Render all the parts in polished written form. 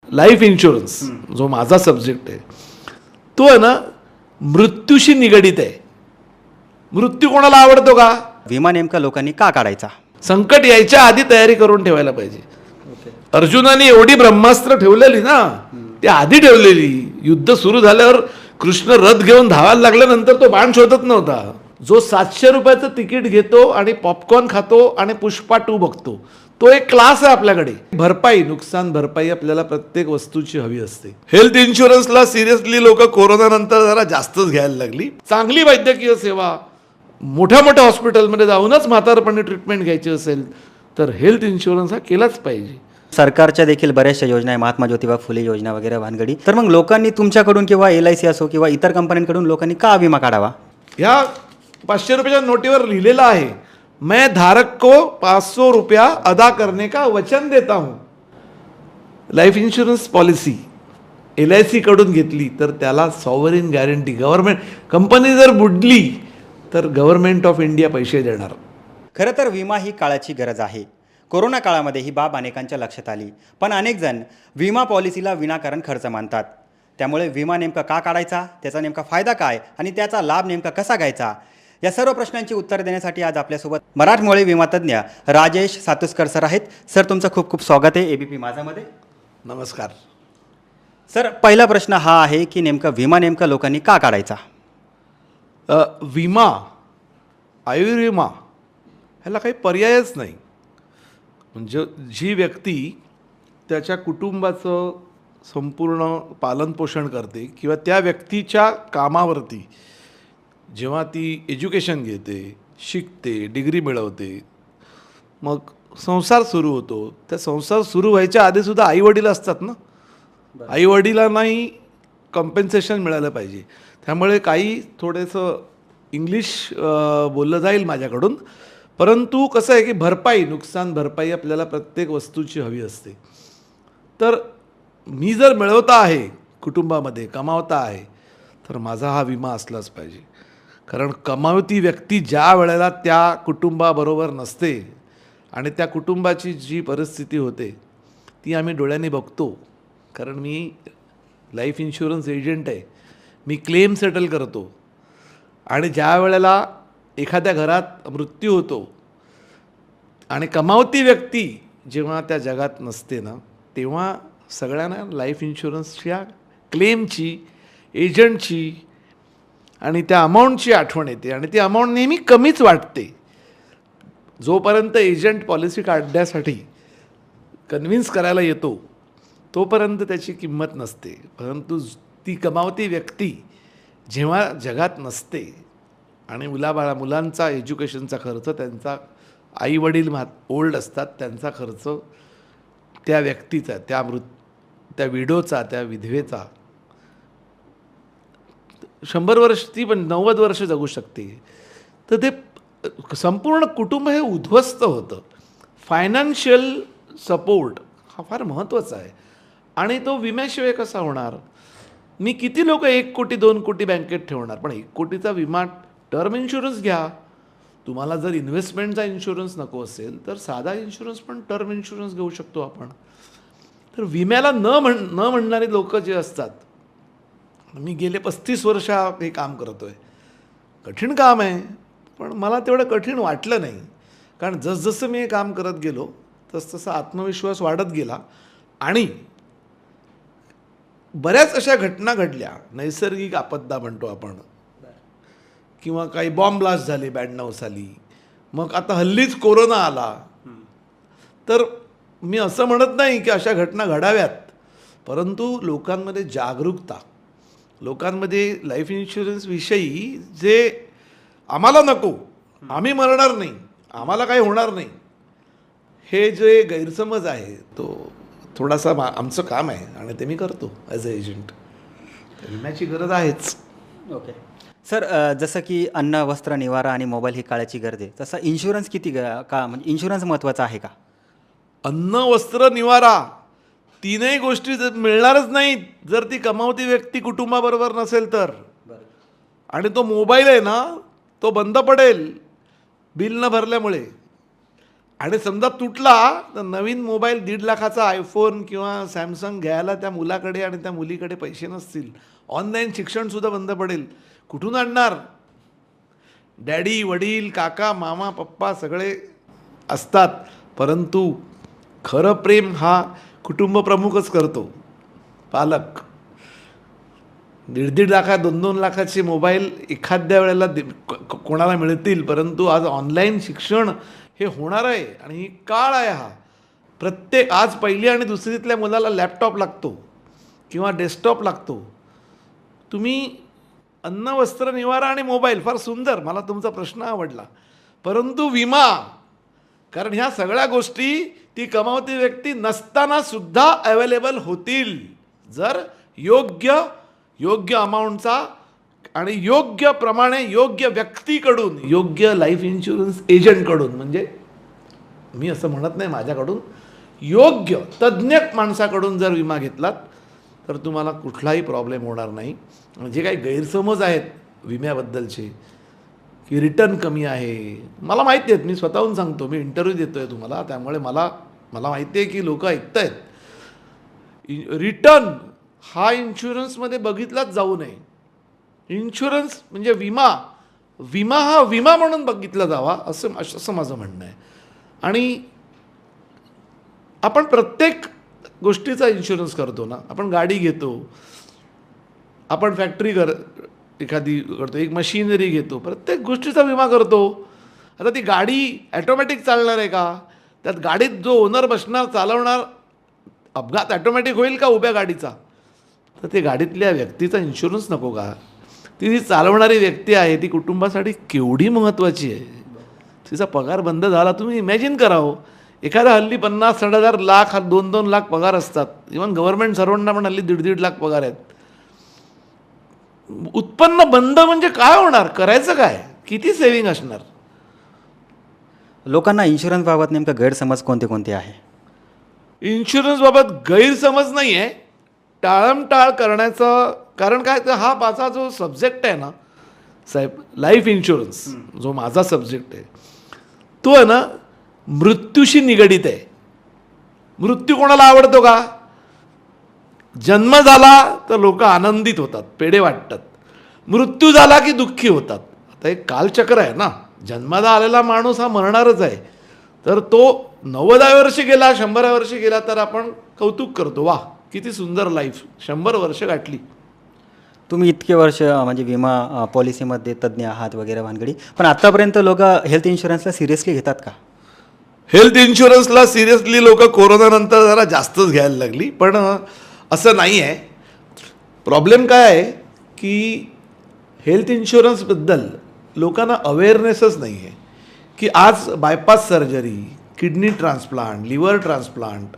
Life insurance जो माझा subject आहे तो आहे ना मृत्यूशी निगडीत आहे. मृत्यू कोणाला आवडतो का? विमा नेमका लोकांनी का काढायचा? संकट यायच्या आधी तयारी करून ठेवायला पाहिजे. अर्जुनाने एवढी ब्रह्मास्त्र ठेवलेली ना, ती आधी ठेवलेली. युद्ध सुरू झाल्यावर कृष्ण रथ घेऊन धावायला लागल्यानंतर तो बाण शोधत नव्हता. जो 700 रुपयाचं तिकीट घेतो आणि पॉपकॉर्न खातो आणि पुष्पा 2 बघतो, तो एक क्लास आहे आपल्याकडे. भरपाई, नुकसान भरपाई आपल्याला प्रत्येक वस्तूची हवी असते. हेल्थ इन्शुरन्सला सिरियसली लोक कोरोनानंतर जरा जास्तच घ्यायला लागली. चांगली वैद्यकीय सेवा, मोठ्या मोठ्या हॉस्पिटलमध्ये जाऊनच म्हातारपणी ट्रीटमेंट घ्यायची असेल तर हेल्थ इन्शुरन्स हा केलाच पाहिजे. सरकारच्या देखील बऱ्याचशा योजना आहे, महात्मा ज्योतिबा फुले योजना वगैरे भानगडी. तर मग लोकांनी तुमच्याकडून किंवा LIC असो किंवा इतर कंपन्यांकडून लोकांनी का विमा काढावा? ह्या 500 रुपयाच्या नोटीवर लिहिलेलं आहे, मैं धारक को 500 रुपया अदा करने का वचन देता हूं. लाईफ इन्शुरन्स पॉलिसी LIC कडून घेतली तर त्याला सॉव्हरेन गॅरंटी, गव्हर्नमेंट कंपनी जर बुडली तर गव्हर्नमेंट ऑफ इंडिया पैसे देणार. खरं तर विमा ही काळाची गरज आहे. कोरोना काळामध्ये ही बाब अनेकांच्या लक्षात आली, पण अनेक जण विमा पॉलिसीला विनाकारण खर्च मानतात. त्यामुळे विमा नेमका का काढायचा, त्याचा नेमका फायदा काय आणि त्याचा लाभ नेमका कसा घ्यायचा, या सर्व प्रश्नांची उत्तर देण्यासाठी आज आपल्यासोबत मराठमोळे विमा तज्ज्ञ राजेश सातुस्कर सर आहेत. सर, तुमचं खूप खूप स्वागत आहे ABP माझामध्ये. नमस्कार. सर, पहिला प्रश्न हा आहे की विमा नेमका लोकांनी का काढायचा? विमा, आयुर्विमा ह्याला काही पर्यायच नाही. म्हणजे जी व्यक्ती त्याच्या कुटुंबाचं संपूर्ण पालनपोषण करते किंवा त्या व्यक्तीच्या कामावरती जेव्हा ती एज्युकेशन घेते, शिकते, डिग्री मिळवते, मग संसार सुरू होतो. त्या संसार सुरू व्हायच्या आधीसुद्धा आईवडील असतात ना, आईवडिलांनाही कम्पेन्सेशन मिळालं पाहिजे. त्यामुळे काही थोडंसं इंग्लिश बोललं जाईल माझ्याकडून, परंतु कसं आहे की भरपाई, नुकसान भरपाई आपल्याला प्रत्येक वस्तूची हवी असते. तर मी जर मिळवता आहे, कुटुंबामध्ये कमावता आहे, तर माझा हा विमा असलाच पाहिजे. कारण कमावती व्यक्ती ज्या वेळेला त्या कुटुंबाबरोबर नसते आणि त्या कुटुंबाची जी परिस्थिती होते ती आम्ही डोळ्यांनी बघतो. कारण मी लाईफ इन्शुरन्स एजंट आहे, मी क्लेम सेटल करतो. आणि ज्या वेळेला एखाद्या घरात मृत्यू होतो आणि कमावती व्यक्ती जेव्हा त्या जगात नसते ना, तेव्हा सगळ्यांना लाईफ इन्शुरन्सच्या क्लेमची, एजंटची आणि त्या अमाऊंटची आठवण येते. आणि ती अमाऊंट नेहमी कमीच वाटते. जोपर्यंत एजंट पॉलिसी काढण्यासाठी कन्व्हिन्स करायला येतो तोपर्यंत त्याची किंमत नसते. परंतु ती कमावती व्यक्ती जेव्हा जगात नसते आणि मुलांचा एज्युकेशनचा खर्च, त्यांचा आईवडील ओल्ड असतात, त्यांचा खर्च त्या व्यक्तीचा, त्या विडोचा, त्या विधवेचा 100 वर्ष, ती पण 90 वर्ष जगू शकते. तर ते संपूर्ण कुटुंब हे उद्ध्वस्त होतं. फायनान्शियल सपोर्ट हा फार महत्त्वाचा आहे. आणि तो विम्याशिवाय कसा होणार? मी किती लोक 1 कोटी 2 कोटी बँकेत ठेवणार? पण 1 कोटीचा विमा टर्म इन्शुरन्स घ्या. तुम्हाला जर इन्व्हेस्टमेंटचा इन्शुरन्स नको असेल तर साधा इन्शुरन्स पण टर्म इन्शुरन्स घेऊ शकतो आपण. तर विम्याला न म्हणणारी लोक जे असतात, मी गेले 35 वर्ष हे काम करतो आहे. कठीण काम आहे, पण मला तेवढं कठीण वाटलं नाही. कारण जसजसं मी हे काम करत गेलो तसतसा आत्मविश्वास वाढत गेला. आणि बऱ्याच अशा घटना घडल्या, नैसर्गिक आपत्ती म्हणतो आपण, किंवा काही बॉम्ब ब्लास्ट झाले 92 साली, मग आता हल्लीच कोरोना आला. तर मी असं म्हणत नाही की अशा घटना घडाव्यात, परंतु लोकांमध्ये जागरूकता, लोकांमध्ये लाईफ इन्शुरन्सविषयी जे आम्हाला नको, आम्ही मरणार नाही, आम्हाला काही होणार नाही, हे जे गैरसमज आहे तो थोडासा आमचं काम आहे आणि ते मी करतो ॲज अ एजंट. विम्याची गरज आहेच. ओके सर, जसं की अन्न, वस्त्र, निवारा आणि मोबाईल ही काळाची गरज आहे, तसं इन्शुरन्स म्हणजे इन्शुरन्स महत्त्वाचा आहे का? अन्न, वस्त्र, निवारा तीनही गोष्टी मिळणारच नाहीत जर ती कमावती व्यक्ती कुटुंबाबरोबर नसेल तर. आणि तो मोबाईल आहे ना, तो बंद पडेल बिल न भरल्यामुळे. आणि समजा तुटला तर नवीन मोबाईल 1.5 लाखाचा आयफोन किंवा सॅमसंग घ्यायला त्या मुलाकडे आणि त्या मुलीकडे पैसे नसतील. ऑनलाईन शिक्षणसुद्धा बंद पडेल. कुठून आणणार? डॅडी, वडील, काका, मामा, पप्पा सगळे असतात, परंतु खरं प्रेम हा कुटुंब प्रमुखच करतो, पालक. 1.5 लाखा 2-2 लाखाचे मोबाईल एखाद्या वेळेला कोणाला मिळतील, परंतु आज ऑनलाईन शिक्षण हे होणार आहे आणि ही काळ आहे हा. प्रत्येक आज पहिली आणि दुसरीतल्या मुलाला लॅपटॉप लागतो किंवा डेस्कटॉप लागतो. तुम्ही अन्न, वस्त्र, निवारा आणि मोबाईल, फार सुंदर, मला तुमचा प्रश्न आवडला. परंतु विमा, कारण ह्या सगळ्या गोष्टी ती कमावती व्यक्ती नसताना सुद्धा अवेलेबल होतील जर योग्य अमाऊंटचा आणि योग्य प्रमाणे योग्य व्यक्तीकडून, योग्य लाईफ इन्शुरन्स एजंटकडून, म्हणजे मी असं म्हणत नाही माझ्याकडून, योग्य तज्ज्ञ माणसाकडून जर विमा घेतलात तर तुम्हाला कुठलाही प्रॉब्लेम होणार नाही. जे काही गैरसमज आहेत विम्याबद्दलचे की रिटर्न कमी आहे, मला माहिती आहेत, मी स्वतःहून सांगतो, मी इंटरव्ह्यू देतो आहे तुम्हाला, त्यामुळे मला माहिती आहे की लोक ऐकत आहेत. रिटर्न हा इन्शुरन्समध्ये बघितलाच जाऊ नये. इन्शुरन्स म्हणजे विमा हा विमा म्हणून बघितला जावा असं माझं म्हणणं आहे. आणि आपण प्रत्येक गोष्टीचा इन्शुरन्स करतो ना. आपण गाडी घेतो, आपण फॅक्टरी एखादी करतो, एक मशिनरी घेतो, प्रत्येक गोष्टीचा विमा करतो. आता ती गाडी ॲटोमॅटिक चालणार आहे का? त्यात गाडीत जो ओनर बसणार, चालवणार, अपघात ॲटोमॅटिक होईल का उभ्या गाडीचा? तर ते गाडीतल्या व्यक्तीचा इन्शुरन्स नको का? ती जी चालवणारी व्यक्ती आहे ती कुटुंबासाठी केवढी महत्त्वाची आहे. तिचा पगार बंद झाला, तुम्ही इमॅजिन करावं. एखादा हल्ली 50-60 लाख, 2-2 लाख पगार असतात. इव्हन गव्हर्नमेंट सर्वांना पण हल्ली 1.5 लाख पगार आहेत. उत्पन्न बंद म्हणजे काय होणार? करायचं काय? किती सेव्हिंग असणार? लोकांना इन्शुरन्सबाबत नेमकं गैरसमज कोणते आहे? इन्शुरन्सबाबत गैरसमज नाही आहे, टाळमटाळ करण्याचं कारण काय, तर हा माझा जो सब्जेक्ट आहे ना साहेब, लाईफ इन्शुरन्स, जो माझा सब्जेक्ट आहे तो आहे ना मृत्यूशी निगडीत आहे. मृत्यू कोणाला आवडतो का? जन्म झाला तर लोक आनंदित होतात, पेढे वाटतात. मृत्यू झाला की दुःखी होतात. आता एक कालचक्र आहे ना. जन्माला आलेला माणूस हा मरणारच आहे. तर तो 90 वर्षी गेला, 100 वर्षी गेला तर आपण कौतुक करतो, वा किती सुंदर लाईफ, 100 वर्ष गाठली. तुम्ही इतके वर्ष म्हणजे विमा पॉलिसीमध्ये तज्ज्ञ आहात वगैरे भानगडी, पण आत्तापर्यंत लोक हेल्थ इन्शुरन्सला सिरियसली घेतात का? हेल्थ इन्शुरन्सला सिरियसली लोक कोरोनानंतर जरा जास्तच घ्यायला लागली, पण असं नाही आहे. प्रॉब्लेम काय आहे की हेल्थ इन्शुरन्सबद्दल लोकांना अवेअरनेसच नाही आहे की आज bypass surgery, kidney transplant, liver transplant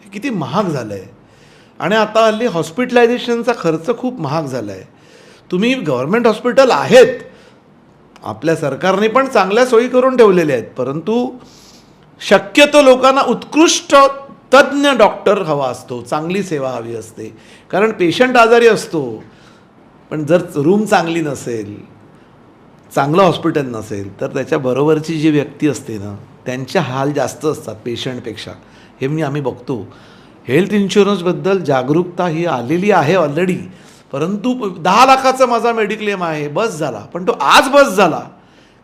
हे किती महाग झालं आहे. आणि आता हल्ली हॉस्पिटलायझेशनचा खर्च खूप महाग झाला आहे. तुम्ही गव्हर्मेंट हॉस्पिटल आहेत, आपल्या सरकारने पण चांगल्या सोयी करून ठेवलेल्या आहेत, परंतु शक्यतो लोकांना उत्कृष्ट तज्ज्ञ डॉक्टर हवा असतो, चांगली सेवा हवी असते. कारण पेशंट आजारी असतो, पण जर रूम चांगली नसेल, चांगलं हॉस्पिटल नसेल तर त्याच्याबरोबरची जी व्यक्ती असते ना त्यांचे हाल जास्त असतात पेशंटपेक्षा. हे आम्ही बघतो. हेल्थ इन्शुरन्सबद्दल जागरूकता ही आलेली आहे ऑलरेडी, परंतु 10 लाखाचा माझा मेडिक्लेम आहे, बस झाला. पण तो आज बस झाला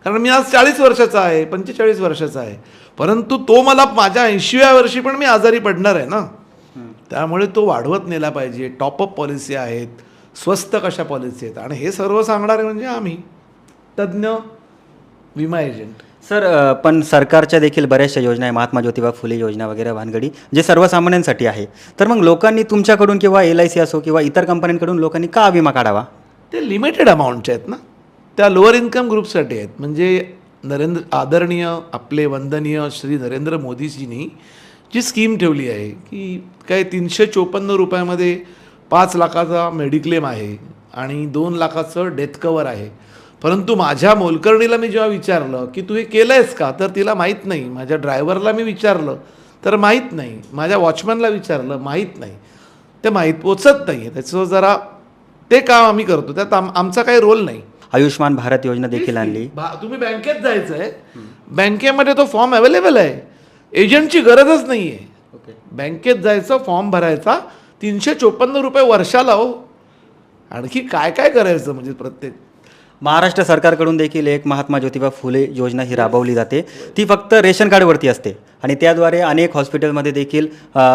कारण मी आज 40 वर्षाचा आहे, 45 वर्षाचा आहे, परंतु तो मला माझ्या 80व्या वर्षी पण मी आजारी पडणार आहे ना. त्यामुळे तो वाढवत नेला पाहिजे. टॉपअप पॉलिसी आहेत, स्वस्त कशा पॉलिसी आहेत, आणि हे सर्व सांगणारे म्हणजे आम्ही तज्ज्ञ विमा एजंट. सर, पण सरकारच्या देखील बऱ्याचशा योजना आहे, महात्मा ज्योतिबा फुले योजना वगैरे भानगडी, जे सर्वसामान्यांसाठी आहे. तर मग लोकांनी तुमच्याकडून किंवा LIC असो किंवा इतर कंपन्यांकडून लोकांनी का विमा काढावा? ते लिमिटेड अमाऊंटचे आहेत ना, त्या लोअर इन्कम ग्रुपसाठी आहेत. म्हणजे आदरणीय आपले वंदनीय श्री नरेंद्र मोदीजींनी जी स्कीम ठेवली आहे की काय 354 रुपयामध्ये 5 लाखाचा मेडिक्लेम आहे आणि 2 लाखाचं डेथ कवर आहे. परंतु माझ्या मोलकर्णीला मी जेव्हा विचारलं की तू हे केलं आहेस का, तर तिला माहीत नाही. माझ्या ड्रायव्हरला मी विचारलं तर माहीत नाही. माझ्या वॉचमॅनला विचारलं, माहीत नाही. ते माहीत पोचत नाही आहे. त्याचं जरा ते काम आम्ही करतो, त्यात आमचा काही रोल नाही. आयुष्मान भारत योजना देखील आणली. तुम्ही बँकेत जायचं आहे, बँकेमध्ये तो फॉर्म अवेलेबल आहे. एजंटची गरजच नाही आहे. ओके. बँकेत जायचं, फॉर्म भरायचा, 354 रुपये वर्षाला हो. आणखी काय काय करायचं म्हणजे प्रत्येक. महाराष्ट्र सरकारकडून देखील एक महात्मा ज्योतिबा फुले योजना ही राबवली जाते. ती फक्त रेशन कार्डवरती असते आणि त्याद्वारे अनेक हॉस्पिटलमध्ये देखील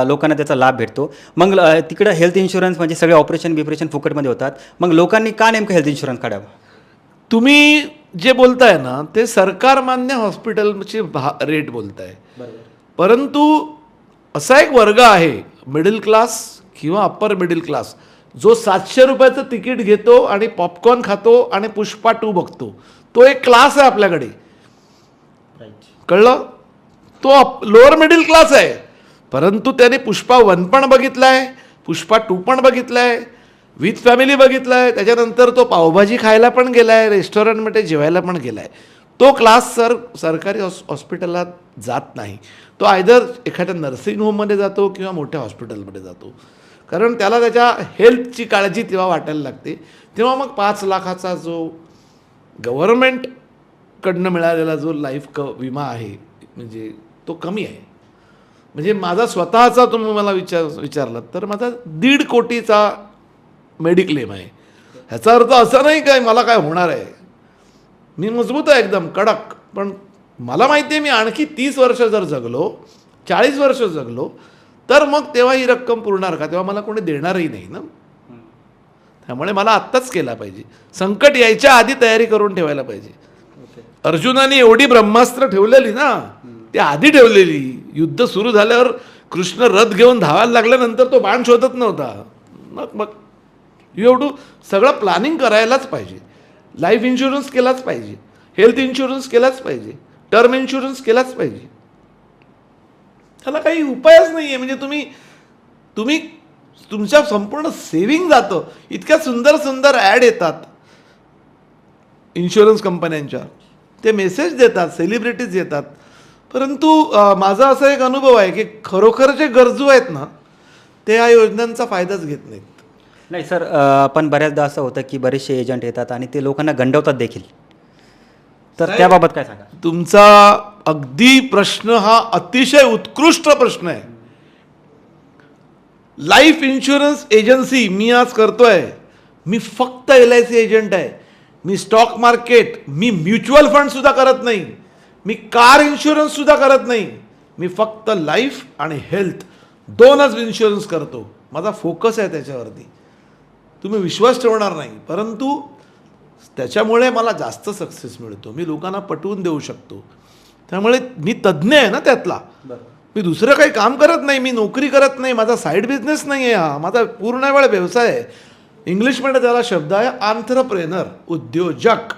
लोकांना त्याचा लाभ भेटतो. मग तिकडं हेल्थ इन्शुरन्स म्हणजे सगळे ऑपरेशन फुकटमध्ये होतात. मग लोकांनी का नेमकं हेल्थ इन्शुरन्स काढावं? तुम्ही जे बोलताय ना ते सरकारमान्य हॉस्पिटलची रेट बोलताय. परंतु असा एक वर्ग आहे मिडल क्लास किंवा अप्पर मिडल क्लास जो 700 रुपयाचं तिकीट घेतो आणि पॉपकॉर्न खातो आणि पुष्पा 2 बघतो. तो एक क्लास आहे आपल्याकडे. कळलं? तो लोअर मिडल क्लास आहे. परंतु त्याने पुष्पा 1 पण बघितलाय, पुष्पा 2 पण बघितलाय, विथ फॅमिली बघितलाय, त्याच्यानंतर तो पावभाजी खायला पण गेलाय, रेस्टॉरंटमध्ये जेवायला पण गेलाय. तो क्लास सरकारी हॉस्पिटलला जात नाही. तो आयदर एखाद्या नर्सिंग होममध्ये जातो किंवा मोठ्या हॉस्पिटलमध्ये जातो. कारण त्याला त्याच्या हेल्थची काळजी तेव्हा वाटायला लागते. तेव्हा मग 5 लाखाचा जो गव्हर्नमेंटकडनं मिळालेला जो लाईफ विमा आहे म्हणजे तो कमी आहे. म्हणजे माझा स्वतःचा तुम्ही मला विचारलात तर माझा 1.5 कोटीचा मेडिक्लेम आहे. ह्याचा अर्थ असा नाही काय मला काय होणार आहे. मी मजबूत आहे एकदम कडक. पण मला माहिती आहे मी आणखी 30 वर्ष जर जगलो, 40 वर्ष जगलो तर मग तेव्हा ही रक्कम पुरणार का? तेव्हा मला कोणी देणारही नाही ना. त्यामुळे मला आत्ताच केला पाहिजे. संकट यायच्या आधी तयारी करून ठेवायला पाहिजे. अर्जुनाने एवढी ब्रह्मास्त्र ठेवलेली ना, ती आधी ठेवलेली. युद्ध सुरू झाल्यावर कृष्ण रथ घेऊन धावायला लागल्यानंतर तो बाण शोधत नव्हता. मग एवढं सगळं प्लॅनिंग करायलाच पाहिजे. लाईफ इन्शुरन्स केलाच पाहिजे, हेल्थ इन्शुरन्स केलाच पाहिजे, टर्म इन्शुरन्स केलाच पाहिजे. त्याला काही उपायच नाही आहे. म्हणजे तुम्ही तुमच्या संपूर्ण सेव्हिंग जातं. इतक्या सुंदर सुंदर ॲड येतात इन्शुरन्स कंपन्यांच्या, ते मेसेज देतात, सेलिब्रिटीज येतात. परंतु माझा असा एक अनुभव आहे की खरोखर जे गरजू आहेत ना ते या योजनांचा फायदाच घेत नाहीत. नाही सर, पण बऱ्याचदा असं होतं की बरेचसे एजंट येतात आणि ते लोकांना गंडवतात देखील. तर त्याबाबत काय सांगा? तुमचा अगदी प्रश्न हा अतिशय उत्कृष्ट प्रश्न आहे. लाईफ इन्शुरन्स एजन्सी मी आज करतोय. मी फक्त LIC एजंट आहे. मी स्टॉक मार्केट, मी म्युच्युअल फंड सुद्धा करत नाही, मी कार इन्शुरन्स सुद्धा करत नाही. मी फक्त लाईफ आणि हेल्थ 2च इन्शुरन्स करतो. माझा फोकस आहे त्याच्यावरती. तुम्ही विश्वास ठेवणार नाही, परंतु त्याच्यामुळे मला जास्त सक्सेस मिळतो. मी लोकांना पटवून देऊ शकतो. त्यामुळे मी तज्ज्ञ आहे ना त्यातला. मी दुसरं काही काम करत नाही, मी नोकरी करत नाही, माझा साईड बिझनेस नाही आहे हा, माझा पूर्ण वेळ व्यवसाय आहे. इंग्लिशमध्ये त्याला शब्द आहे आंत्रप्रेनर, उद्योजक.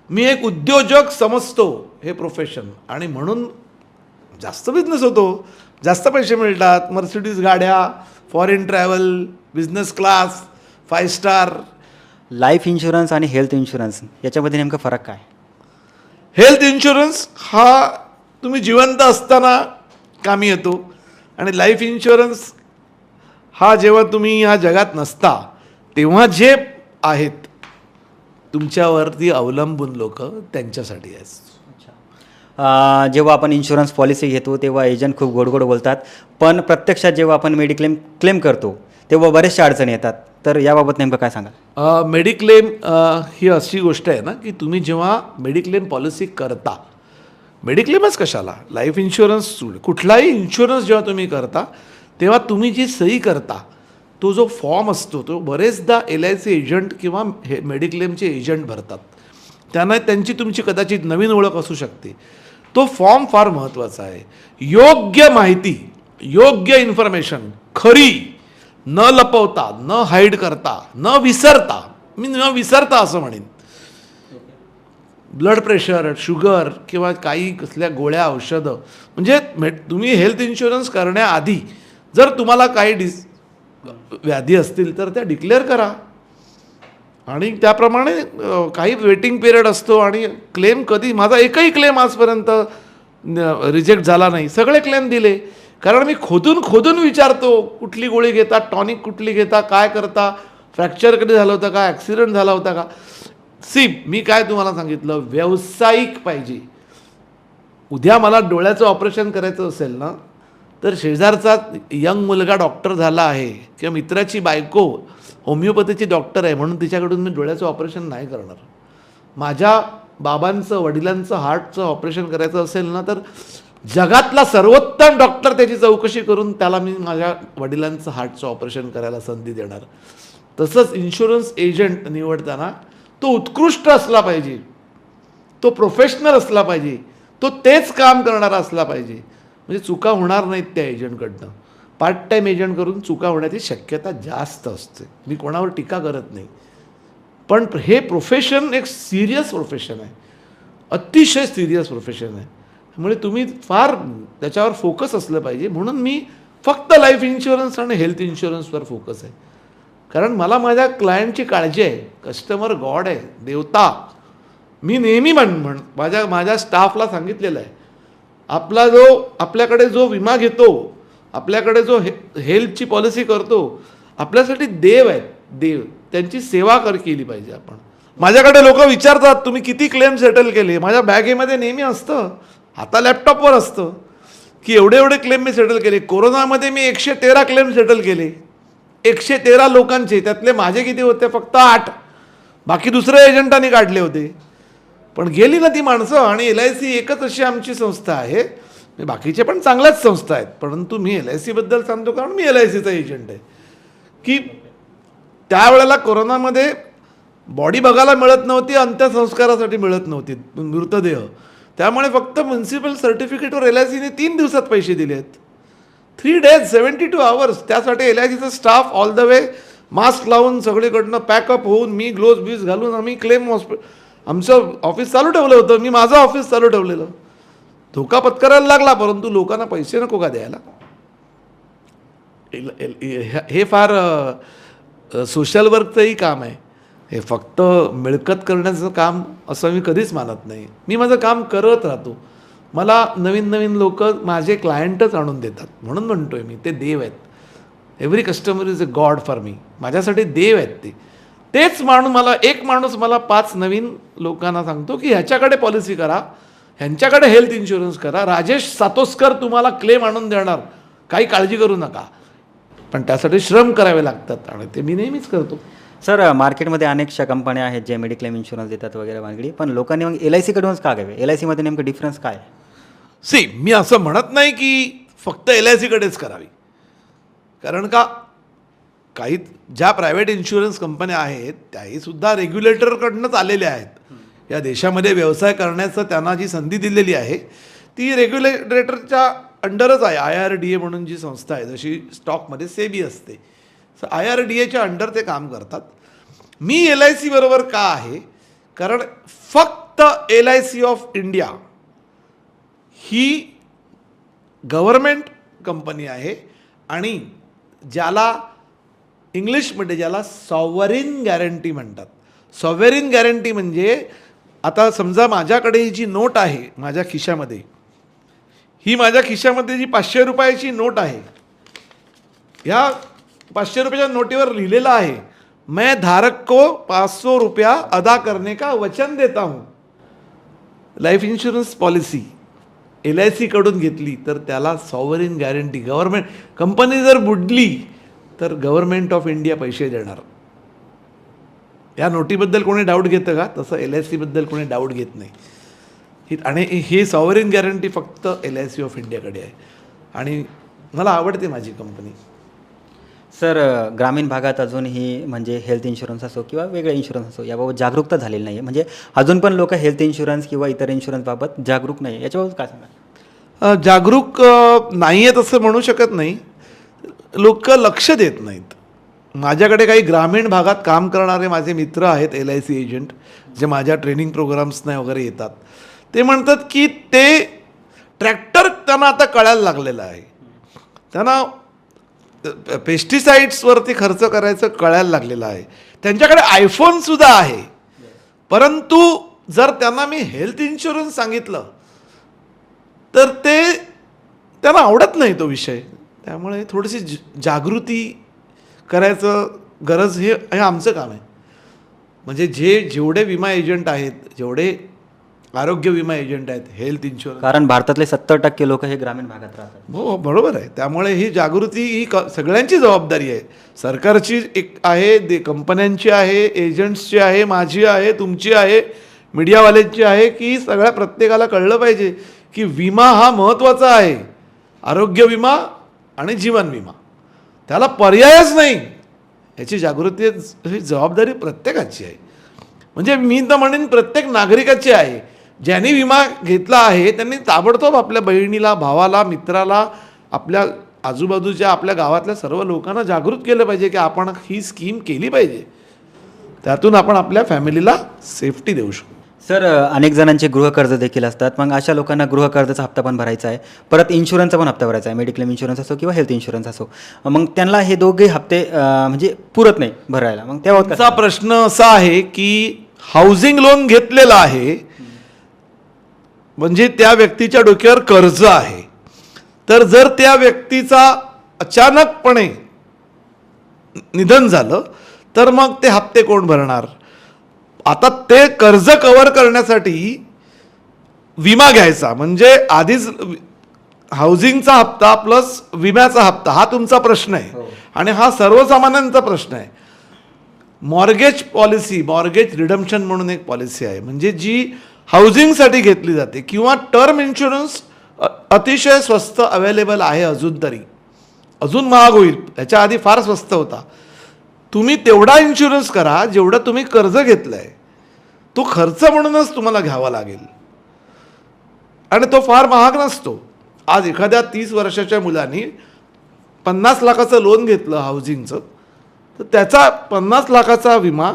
मी एक उद्योजक समजतो हे प्रोफेशन. आणि म्हणून जास्त बिझनेस होतो, जास्त पैसे मिळतात. मर्सिडीज गाड्या, foreign travel, business class, 5 star. Life insurance आणि हेल्थ इन्शुरन्स याच्यामध्ये नेमका फरक काय? हेल्थ इन्शुरन्स हा तुम्ही जिवंत असताना कामी येतो आणि लाईफ इन्शुरन्स हा जेव्हा तुम्ही ह्या जगात नसता तेव्हा जे आहेत तुमच्यावरती अवलंबून लोक त्यांच्यासाठी आहे. जेव्हा आपण इन्शुरन्स पॉलिसी घेतो तेव्हा एजंट खूप गोड बोलतात, पण प्रत्यक्षात जेव्हा आपण क्लेम करतो तेव्हा बरेचशा अडचणी येतात. तर याबाबत नेमकं काय सांगा? मेडिक्लेम ही अशी गोष्ट आहे ना की तुम्ही जेव्हा मेडिक्लेम पॉलिसी करता, मेडिक्लेमच कशाला, लाईफ इन्शुरन्स कुठलाही इन्शुरन्स जेव्हा तुम्ही करता तेव्हा तुम्ही जी सही करता तो जो फॉर्म असतो तो बरेचदा LIC एजंट किंवा हे मेडिक्लेमचे एजंट भरतात. त्यांना त्यांची तुमची कदाचित नवीन ओळख असू शकते. तो फॉर्म फार महत्त्वाचा आहे. योग्य माहिती, योग्य इन्फॉर्मेशन, खरी, न लपवता, न हाईड करता, न विसरता, मी न विसरता असं म्हणेन. ब्लड प्रेशर, शुगर किंवा काही कसल्या गोळ्या, औषधं, म्हणजे तुम्ही हेल्थ इन्शुरन्स करण्याआधी जर तुम्हाला काही व्याधी असतील तर त्या डिक्लेअर करा. आणि त्याप्रमाणे काही वेटिंग पिरियड असतो आणि क्लेम कधी, माझा एकही क्लेम आजपर्यंत रिजेक्ट झाला नाही. सगळे क्लेम दिले. कारण मी खोदून विचारतो कुठली गोळी घेता, टॉनिक कुठली घेता, काय करता, फ्रॅक्चर कधी झालं होतं का, ॲक्सिडेंट झाला होता का. मी काय तुम्हाला सांगितलं, व्यावसायिक पाहिजे. उद्या मला डोळ्याचं ऑपरेशन करायचं असेल ना, तर शेजारचा यंग मुलगा डॉक्टर झाला आहे किंवा मित्राची बायको होमिओपॅथीची डॉक्टर आहे म्हणून तिच्याकडून मी डोळ्याचं ऑपरेशन नाही करणार. माझ्या बाबांचं वडिलांचं हार्टचं ऑपरेशन करायचं असेल ना, तर जगातला सर्वोत्तम डॉक्टर त्याची चौकशी करून त्याला मी माझ्या वडिलांचं हार्टचं ऑपरेशन करायला संधी देणार. तसंच इन्शुरन्स एजंट निवडताना तो उत्कृष्ट असला पाहिजे, तो प्रोफेशनल असला पाहिजे, तो तेच काम करणारा असला पाहिजे, म्हणजे चुका होणार नाहीत त्या एजंटकडनं. पार्ट टाईम एजंट करून चुका होण्याची शक्यता जास्त असते. मी कोणावर टीका करत नाही, पण हे प्रोफेशन एक सिरियस प्रोफेशन आहे, अतिशय सिरियस प्रोफेशन आहे. त्यामुळे तुम्ही फार त्याच्यावर फोकस असलं पाहिजे. म्हणून मी फक्त लाईफ इन्शुरन्स आणि हेल्थ इन्शुरन्सवर फोकस आहे, कारण मला माझ्या क्लायंटची काळजी आहे. कस्टमर गॉड आहे, देवता. मी नेहमी माझ्या स्टाफला सांगितलेलं आहे, आपल्याकडे जो विमा घेतो, आपल्याकडे जो हेल्थची पॉलिसी करतो, आपल्यासाठी देव आहेत, देव. त्यांची सेवा केली पाहिजे आपण. माझ्याकडे लोक विचारतात तुम्ही किती क्लेम सेटल केले. माझ्या बॅगेमध्ये नेहमी असतं, आता लॅपटॉपवर असतं की एवढे क्लेम मी सेटल केले. कोरोनामध्ये मी 113 क्लेम सेटल केले, 113 लोकांचे. त्यातले माझे किती होते? फक्त 8. बाकी दुसऱ्या एजंटांनी काढले होते. पण गेली ना ती माणसं. आणि LIC एकच अशी आमची संस्था आहे, बाकीचे पण चांगल्याच संस्था आहेत, परंतु मी LIC बद्दल सांगतो कारण मी LICचा एजंट आहे, की त्यावेळेला कोरोनामध्ये बॉडी बघायला मिळत नव्हती, अंत्यसंस्कारासाठी मिळत नव्हती मृतदेह. त्यामुळे फक्त म्युन्सिपल सर्टिफिकेटवर LICने 3 दिवसात पैसे दिले आहेत. 3 days 72 hours. त्यासाठी LICचा staff all the way mask लावून सगळीकडनं पॅकअप होऊन, मी ग्लोव्ज घालून आम्ही क्लेम आमचं ऑफिस चालू ठेवलं होतं. मी माझं ऑफिस चालू ठेवलेलं. धोका पत्करायला लागला, परंतु लोकांना पैसे नको का द्यायला? हे फार सोशल वर्कचंही काम आहे. हे फक्त मिळकत करण्याचं काम असं मी कधीच मानत नाही. मी माझं काम करत राहतो. मला नवीन लोक माझे क्लायंटच आणून देतात. म्हणून म्हणतोय मी, ते देव आहेत. Every customer is a God for me. माझ्यासाठी देव आहेत ते. तेच एक माणूस मला 5 नवीन लोकांना सांगतो की ह्याच्याकडे पॉलिसी करा, ह्यांच्याकडे हेल्थ इन्शुरन्स करा, राजेश सातोस्कर तुम्हाला क्लेम आणून देणार, काही काळजी करू नका. पण त्यासाठी श्रम करावे लागतात आणि ते मी नेहमीच करतो. सर, मार्केटमध्ये अनेकशा कंपन्या आहेत जे मेडिक्लेम इन्शुरन्स देतात वगैरे वानगडी, पण लोकांनी मग LICकडूनच का घ्यावे? LICमध्ये नेमकं डिफरन्स काय? मी असं म्हणत नाही की फक्त LICकडेच करावी, कारण का काही ज्या प्रायव्हेट इन्शुरन्स कंपन्या आहेत त्याही सुद्धा रेग्युलेटरकडूनच आलेल्या आहेत. या देशामध्ये व्यवसाय करण्याचं त्यांना जी संधी दिलेली आहे ती रेग्युलेटरच्या अंडरच आहे. IRDA म्हणून जी संस्था आहे, जशी स्टॉकमध्ये SEBI असते, IRDAच्या अंडर ते काम करतात. मी LIC बरोबर का आहे? कारण फक्त LIC of India he government company आहे आणि ज्याला इंग्लिशमध्ये सॉव्हरेन गॅरंटी म्हणतात. सॉव्हरेन गॅरंटी म्हणजे, आता समजा माझ्याकडे ही जी नोट आहे माझ्या खिशामध्ये, ही माझ्या खिशामध्ये जी 500 रुपयाची नोट आहे, ह्या 500 रुपयाच्या नोटीवर लिहिलेलं आहे, मैं धारक को 500 रुपया अदा करने का वचन देता हूँ. लाईफ इन्शुरन्स पॉलिसी LICकडून घेतली तर त्याला सॉव्हरेन गॅरंटी, गव्हर्मेंट कंपनी जर बुडली तर गव्हर्मेंट ऑफ इंडिया पैसे देणार. या नोटीबद्दल कोणी डाऊट घेतं का? तसं LICबद्दल कोणी डाऊट घेत नाही. आणि ही सॉव्हरेन गॅरंटी फक्त LIC ऑफ इंडियाकडे आहे आणि मला आवडते माझी कंपनी. सर, ग्रामीण भागात अजूनही म्हणजे हेल्थ इन्शुरन्स असो किंवा वेगळे इन्शुरन्स असो याबाबत जागरूकता झालेली नाही आहे. म्हणजे अजून पण लोक हेल्थ इन्शुरन्स किंवा इतर इन्शुरन्सबाबत जागरूक नाही. याच्याबाबत काय सांगा? जागरूक नाही आहेत असं म्हणू शकत नाही. लोक लक्ष देत नाहीत. माझ्याकडे काही ग्रामीण भागात काम करणारे माझे मित्र आहेत LIC एजंट, जे माझ्या ट्रेनिंग प्रोग्राम्सना वगैरे येतात. ते म्हणतात की ते ट्रॅक्टर त्यांना आता कळायला लागलेलं आहे, त्यांना पेस्टिसाइड्सवरती खर्च करायचं कळायला लागलेलं आहे. त्यांच्याकडे iPhoneसुद्धा आहे, परंतु जर त्यांना मी हेल्थ इन्शुरन्स सांगितलं तर त्यांना आवडत नाही तो विषय. त्यामुळे थोडीशी जागृती करायचं गरज, हे आमचं काम आहे. म्हणजे जेवढे विमा एजंट आहेत, जेवढे आरोग्य विमा एजंट आहेत, हेल्थ इन्शुरन्स. कारण भारतातले 70% लोक हे ग्रामीण भागात राहतात. हो बरोबर आहे. त्यामुळे ही जागृती ही सगळ्यांची जबाबदारी आहे. सरकारची एक आहे, कंपन्यांची आहे, एजंट्सची आहे, माझी आहे, तुमची आहे, मीडियावाल्यांची आहे, की सगळ्या प्रत्येकाला कळलं पाहिजे की विमा हा महत्त्वाचा आहे. आरोग्य विमा आणि जीवन विमा, त्याला पर्यायच नाही. याची जागृती, ही जबाबदारी प्रत्येकाची आहे. म्हणजे मी तर म्हणेन प्रत्येक नागरिकाची आहे. ज्यांनी विमा घेतला आहे त्यांनी ताबडतोब आपल्या बहिणीला, भावाला, मित्राला, आपल्या आजूबाजूच्या, आपल्या गावातल्या सर्व लोकांना जागृत केलं पाहिजे की आपण ही स्कीम केली पाहिजे. त्यातून आपण आपल्या फॅमिलीला सेफ्टी देऊ शकतो. सर, अनेक जणांचे गृहकर्ज देखील असतात. मग अशा लोकांना गृहकर्जाचा हप्ता पण भरायचा आहे, परत इन्शुरन्सचा पण हप्ता भरायचा आहे, मेडिक्लेम इन्शुरन्स असो किंवा हेल्थ इन्शुरन्स असो. मग त्यांना हे दोघे हप्ते म्हणजे पुरत नाही भरायला. मग त्याबाबत त्याचा प्रश्न असा आहे की हाऊसिंग लोन घेतलेला आहे म्हणजे त्या व्यक्तीच्या डोक्यावर कर्ज आहे. तर जर त्या व्यक्तीचा अचानकपणे निधन झालं तर मग ते हप्ते कोण भरणार? आता ते कर्ज कव्हर करण्यासाठी विमा घ्यायचा, म्हणजे आधीच हाऊसिंगचा हप्ता प्लस विम्याचा हप्ता हा तुमचा प्रश्न आहे आणि हा सर्वसामान्यांचा प्रश्न आहे. मॉर्गेज पॉलिसी, मॉर्गेज रिडम्पशन म्हणून एक पॉलिसी आहे, म्हणजे जी हाऊसिंगसाठी घेतली जाते, किंवा टर्म इन्शुरन्स अतिशय स्वस्त अवेलेबल आहे अजून तरी. अजून महाग होईल, त्याच्या आधी फार स्वस्त होता. तुम्ही तेवढा इन्शुरन्स करा जेवढं तुम्ही कर्ज घेतलं आहे. तो खर्च म्हणूनच तुम्हाला घ्यावा लागेल आणि तो फार महाग नसतो. आज एखाद्या 30 वर्षाच्या मुलांनी 50 लाखाचं लोन घेतलं हाऊसिंगचं, तर त्याचा 50 लाखाचा विमा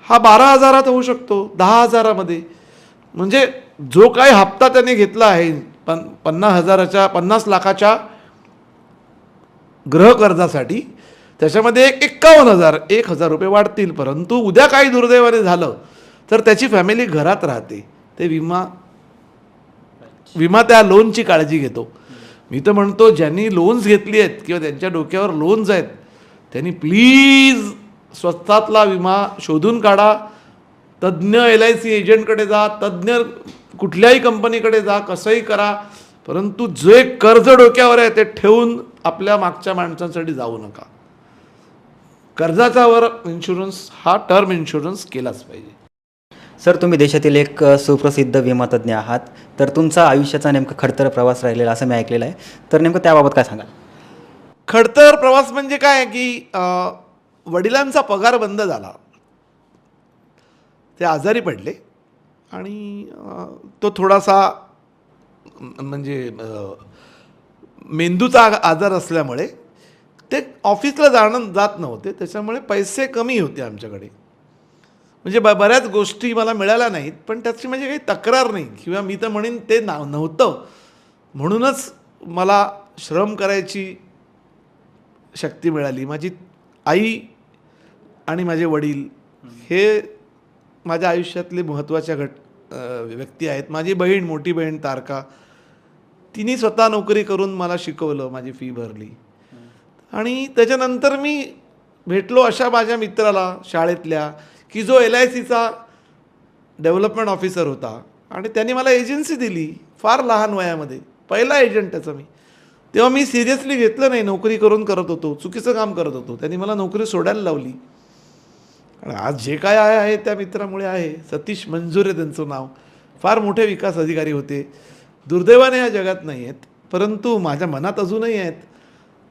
हा 12,000 होऊ शकतो, 10,000. म्हणजे जो काही हप्ता त्याने घेतला आहे 50 लाखाच्या गृहकर्जासाठी, त्याच्यामध्ये 51,000 रुपये वाढतील. परंतु उद्या काही दुर्दैवाने झालं तर त्याची फॅमिली घरात राहते. ते विमा त्या लोनची काळजी घेतो. मी तर म्हणतो ज्यांनी लोन्स घेतली आहेत किंवा त्यांच्या डोक्यावर लोन्स आहेत त्यांनी प्लीज स्वस्तातला विमा शोधून काढा. तज्ज्ञ LIC एजंटकडे जा, तज्ज्ञ कुठल्याही कंपनीकडे जा, कसंही करा. परंतु जे कर्ज डोक्यावर आहे ते ठेवून आपल्या मागच्या माणसांसाठी जाऊ नका. कर्जाचा वर इन्शुरन्स हा टर्म इन्शुरन्स केलाच पाहिजे. सर, तुम्ही देशातील एक सुप्रसिद्ध विमातज्ञ आहात, तर तुमचा आयुष्याचा नेमका खडतर प्रवास राहिलेला असं मी ऐकलेलं आहे. तर नेमकं त्याबाबत काय सांगाल? खडतर प्रवास म्हणजे काय की वडिलांचा पगार बंद झाला, ते आजारी पडले आणि तो थोडासा म्हणजे मेंदूचा आजार असल्यामुळे ते ऑफिसला जात नव्हते. त्याच्यामुळे पैसे कमी होते आमच्याकडे. म्हणजे बऱ्याच गोष्टी मला मिळाल्या नाहीत, पण त्याची म्हणजे काही तक्रार नाही, किंवा मी तर म्हणेन ते नव्हतं म्हणूनच मला श्रम करायची शक्ती मिळाली. माझी आई आणि माझे वडील हे माझ्या आयुष्यातले महत्त्वाच्या व्यक्ती आहेत. माझी बहीण, मोठी बहीण तारका, तिने स्वतः नोकरी करून मला शिकवलं, माझी फी भरली. आणि त्याच्यानंतर मी भेटलो अशा माझ्या मित्राला शाळेतल्या की जो LICचा डेव्हलपमेंट ऑफिसर होता आणि त्यांनी मला एजन्सी दिली फार लहान वयामध्ये. पहिला एजंट त्याचा मी. तेव्हा मी सिरियसली घेतलं नाही, नोकरी करून करत होतो, चुकीचं काम करत होतो. त्यांनी मला नोकरी सोडायला लावली आणि आज जे काय आहे त्या मित्रामुळे आहे. सतीश मंजुरे त्यांचं नाव. फार मोठे विकास अधिकारी होते. दुर्दैवाने या जगात नाही आहेत, परंतु माझ्या मनात अजूनही आहेत.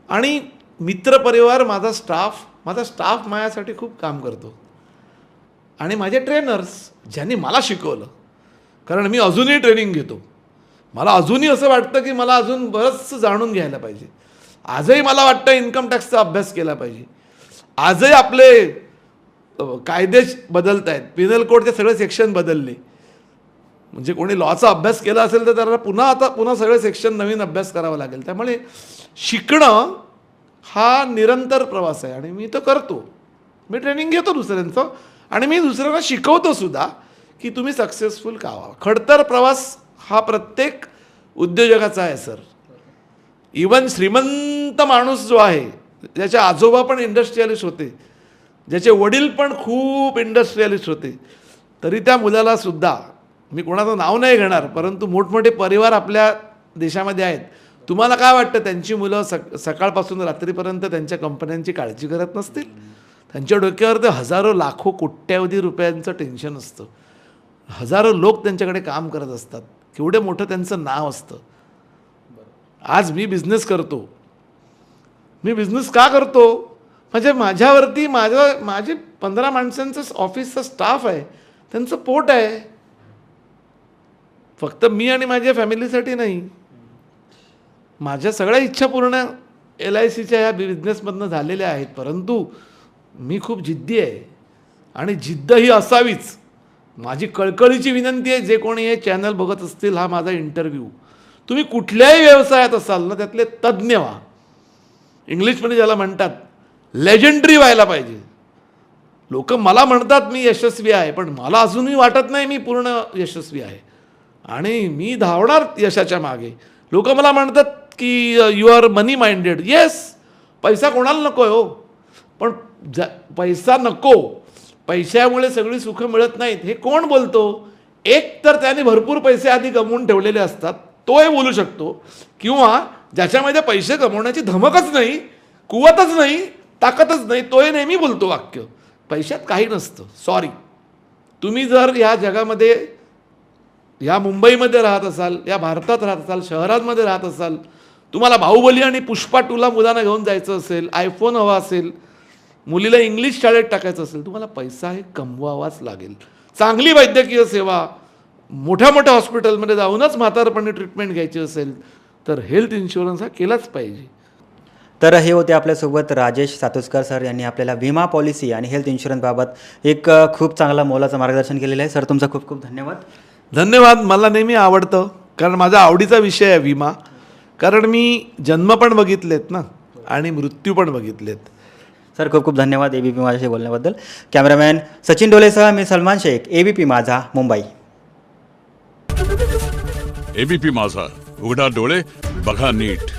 आणि मित्रपरिवार, माझा स्टाफ माझ्यासाठी खूप काम करतो. आणि माझे ट्रेनर्स ज्यांनी मला शिकवलं, कारण मी अजूनही ट्रेनिंग घेतो. मला अजूनही असं वाटतं की मला अजून बरंचसं जाणून घ्यायला पाहिजे. आजही मला वाटतं इन्कम टॅक्सचा अभ्यास केला पाहिजे. आजही आपले कायदे बदलत आहेत, पेनल कोडचे सगळे सेक्शन बदलले. म्हणजे कोणी लॉचा अभ्यास केला असेल तर त्याला पुन्हा सगळे सेक्शन नवीन अभ्यास करावा लागेल. त्यामुळे शिकणं हा निरंतर प्रवास आहे आणि मी तो करतो. मी ट्रेनिंग घेतो दुसऱ्यांचं आणि मी दुसऱ्यांना शिकवतो सुद्धा की तुम्ही सक्सेसफुल का व्हावं. खडतर प्रवास हा प्रत्येक उद्योजकाचा आहे सर. इवन श्रीमंत माणूस जो आहे, ज्याचे आजोबा पण इंडस्ट्रियलिस्ट होते, ज्याचे वडील पण खूप इंडस्ट्रियलिस्ट होते, तरी त्या मुलाला सुद्धा मी कोणाचं नाव नाही घेणार, परंतु मोठमोठे परिवार आपल्या देशामध्ये आहेत. तुम्हाला काय वाटतं त्यांची मुलं सकाळपासून रात्रीपर्यंत त्यांच्या कंपन्यांची काळजी करत नसतील? त्यांच्या डोक्यावर ते हजारो लाखो कोट्यावधी रुपयांचं टेन्शन असतं. हजारो लोक त्यांच्याकडे काम करत असतात. केवढं मोठं त्यांचं नाव असतं. आज मी बिझनेस करतो. मी बिझनेस का करतो? म्हणजे माझ्यावरती माझे 15 माणसांचं ऑफिसचा स्टाफ आहे, त्यांचं पोट आहे. फक्त मी आणि माझ्या फॅमिलीसाठी नाही. माझ्या सगळ्या इच्छा पूर्ण LICच्या या बिझनेसमधनं झालेल्या आहेत. परंतु मी खूप जिद्दी आहे आणि जिद्द ही असावीच. माझी कळकळीची विनंती आहे, जे कोणी हे चॅनल बघत असतील, हा माझा इंटरव्ह्यू, तुम्ही कुठल्याही व्यवसायात असाल ना, त्यातले तज्ज्ञ व्हा. इंग्लिशमध्ये ज्याला म्हणतात लेजंडरी व्हायला पाहिजे. लोक मला म्हणतात मी यशस्वी आहे, पण मला अजूनही वाटत नाही मी पूर्ण यशस्वी आहे. आणि मी धावणार यशाच्या मागे. लोक मला म्हणतात की you are money minded. Yes, पैसा कोणाला नको आहे हो, पण पैसा नको, पैशामुळे सगळी सुखं मिळत नाहीत हे कोण बोलतो? एक तर त्याने भरपूर पैसे आधी कमवून ठेवलेले असतात, तोही बोलू शकतो. किंवा ज्याच्यामध्ये पैसे कमवण्याची धमकच नाही, कुवतच नाही, ताकदच नाही, तोही नेहमी बोलतो वाक्य, पैशात काही नसतं. सॉरी, तुम्ही जर या जगामध्ये, या मुंबईमध्ये राहत असाल, या भारतात राहत असाल, शहरांमध्ये राहत असाल, तुम्हाला बाहुबली आणि पुष्पा 2ला मुलांना घेऊन जायचं असेल, आयफोन हवा असेल, मुलीला इंग्लिश शाळेत टाकायचं असेल, तुम्हाला पैसा हे कमवावाच लागेल. चांगली वैद्यकीय सेवा, मोठ्या मोठ्या हॉस्पिटलमध्ये जाऊनच म्हातारपणी ट्रीटमेंट घ्यायची असेल तर हेल्थ इन्शुरन्स हा केलाच पाहिजे. तर हे होते आपल्यासोबत राजेश सातोसकर सर. यांनी आपल्याला विमा पॉलिसी आणि हेल्थ इन्शुरन्सबाबत एक खूप चांगला मोलाचं मार्गदर्शन केलेलं आहे. सर, तुमचा खूप खूप धन्यवाद. धन्यवाद. मला नेहमी आवडतं, कारण माझा आवडीचा विषय आहे विमा. कारण मी जन्म पण बघितलेत ना आणि मृत्यू पण बघितलेत. सर, खूप खूप धन्यवाद ABP माझ्याशी बोलण्याबद्दल. कॅमेरामॅन सचिन डोलेसह मी सलमान शेख, ABP माझा, मुंबई. ABP माझा, उघडा डोळे बघा नीट.